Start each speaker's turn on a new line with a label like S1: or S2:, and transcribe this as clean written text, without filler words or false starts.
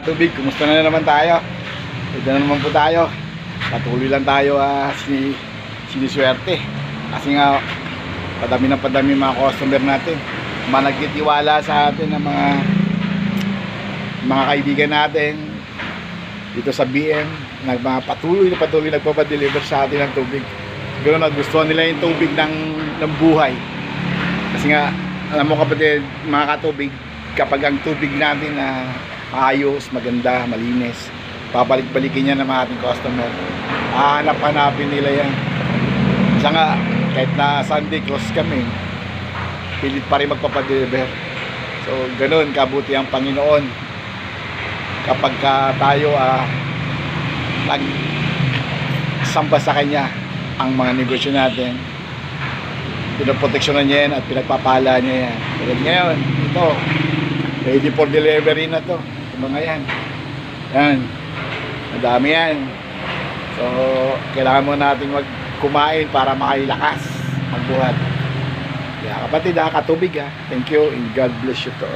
S1: Tubig, kumusta na naman tayo? Ito na naman po tayo. Patuloy lang tayo siniswerte. Kasi nga padami mga customer natin. Mga nagtitiwala sa atin ng mga kaibigan natin dito sa BM, patuloy nagpapadeliver sa atin ng tubig. Siguro nagustuhan nila yung tubig ng buhay. Kasi nga, alam mo kapatid, mga katubig, kapag ang tubig natin na ayos, maganda, malinis, babalik-balikin yan ng mga ating customer. Hanapin nila yan. Isa nga, kahit na Sunday close kami, pilit pa rin magpapadeliver. So ganun kabuti ang Panginoon kapag tayo nagsamba sa Kanya ang mga negosyo natin. Pinoproteksyonan niya yan at pinagpapala niya yan. Tulad ngayon, ito ready for delivery na to. Mga yan. Yan. Madami yan. So, kailangan mo natin kumain para makailakas magbuhat. Kaya kapatid, katubig. Thank you and God bless you to all.